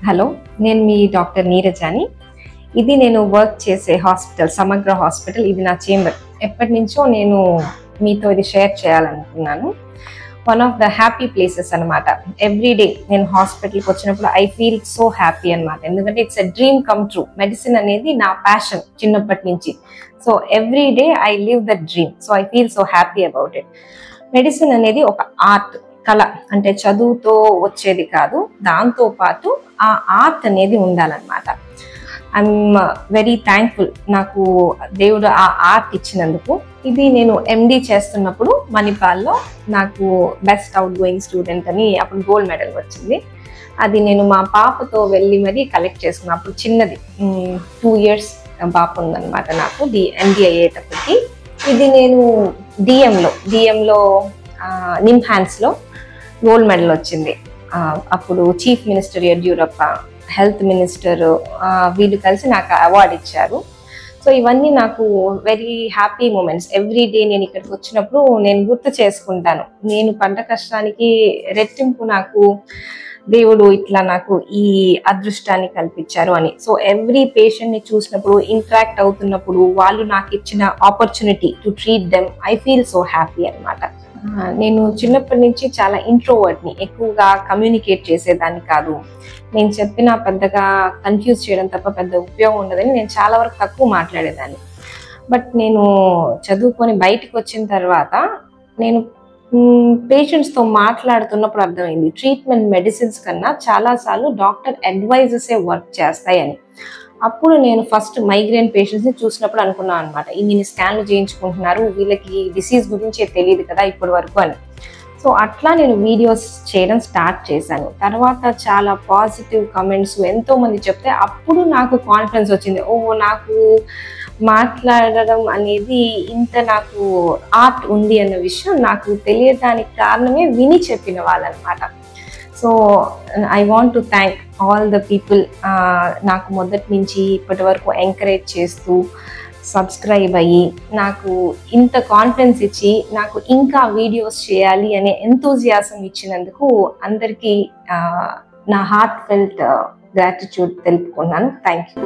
Hello, నేను మీ doctor నీరజాని. ఇది నేను వర్క్ చేసే హాస్పిటల్, సమగ్ర హాస్పిటల్. ఇది నా చేంబర్. ఎప్పటి నుంచో నేను మీతో ఇది షేర్ చేయాలనుకున్నాను. One of the happy places అనమాట. ఎవ్రీ డే నేను హాస్పిటల్కి వచ్చినప్పుడు ఐ ఫీల్ సో హ్యాపీ అనమాట. ఎందుకంటే it's a dream come true. Medicine అనేది నా ప్యాషన్ చిన్నప్పటి నుంచి. So every day I live the dream. So I feel so happy about it. Medicine అనేది ఒక ఆర్ట్, కళ. అంటే చదువుతో వచ్చేది కాదు, దాంతో పాటు ఆ ఆర్ట్ అనేది ఉండాలన్నమాట. ఐఎమ్ వెరీ థ్యాంక్ఫుల్, నాకు దేవుడు ఆ ఆర్ట్ ఇచ్చినందుకు. ఇది నేను ఎండి చేస్తున్నప్పుడు మణిపాల్లో నాకు బెస్ట్ అవుట్ గోయింగ్ స్టూడెంట్ అని అప్పుడు గోల్డ్ మెడల్ వచ్చింది. అది నేను మా పాపతో వెళ్ళి మరీ కలెక్ట్ చేసుకున్నాను. అప్పుడు చిన్నది, 2 years పాప ఉందన్నమాట నాకు ఎండి అయ్యేటప్పటికి. ఇది నేను డిఎంలో నిమ్హాన్స్లో గోల్డ్ మెడల్ వచ్చింది. అప్పుడు chief minister Yediyurappa, health minister, వీళ్ళు కలిసి నాకు అవార్డు ఇచ్చారు. సో ఇవన్నీ నాకు very happy moments. Every day నేను ఇక్కడికి వచ్చినప్పుడు నేను గుర్తు చేసుకుంటాను, నేను పడ్డ కష్టానికి రెట్టింపు నాకు దేవుడు ఇట్లా నాకు ఈ అదృష్టాన్ని కల్పించారు అని. సో ఎవ్రీ పేషెంట్ని చూసినప్పుడు, ఇంటరాక్ట్ అవుతున్నప్పుడు, వాళ్ళు నాకు ఇచ్చిన opportunity to treat them, I feel so happy అనమాట. నేను చిన్నప్పటి నుంచి చాలా ఇంట్రోవర్ట్ని, ఎక్కువగా కమ్యూనికేట్ చేసేదాన్ని కాదు. నేను చెప్పిన పెద్దగా కన్ఫ్యూజ్ చేయడం తప్ప పెద్ద ఉపయోగం ఉండదని నేను చాలా వరకు తక్కువ మాట్లాడేదాన్ని. బట్ నేను చదువుకొని బయటకు వచ్చిన తర్వాత నేను పేషెంట్స్తో మాట్లాడుతున్నప్పుడు అర్థమైంది, ట్రీట్మెంట్ మెడిసిన్స్ కన్నా చాలాసార్లు డాక్టర్ అడ్వైజెసే వర్క్ చేస్తాయని. అప్పుడు నేను ఫస్ట్ మైగ్రేన్ పేషెంట్స్ని చూసినప్పుడు అనుకున్నాను అనమాట, ఇన్ని స్కాన్లు చేయించుకుంటున్నారు, వీళ్ళకి డిసీజ్ గురించే తెలియదు కదా ఇప్పటి వరకు అని. సో అట్లా నేను వీడియోస్ చేయడం స్టార్ట్ చేశాను. తర్వాత చాలా పాజిటివ్ కమెంట్స్ ఎంతోమంది చెప్తే అప్పుడు నాకు కాన్ఫిడెన్స్ వచ్చింది. నాకు మాట్లాడడం అనేది ఇంత నాకు ఆర్ట్ ఉంది అన్న విషయం నాకు తెలియడానికి కారణమే విని చెప్పిన వాళ్ళనమాట. So I want to thank all the people, నాకు మొదటి నుంచి ఇప్పటి వరకు ఎంకరేజ్ చేస్తూ, సబ్స్క్రైబ్ అయ్యి, నాకు ఇంత కాన్ఫిడెన్స్ ఇచ్చి నాకు ఇంకా వీడియోస్ చేయాలి అనే ఎంతూజియాసం ఇచ్చినందుకు అందరికీ నా హార్ట్ ఫెల్ట్ గ్రాటిట్యూడ్ తెలుపుకున్నాను. Thank you.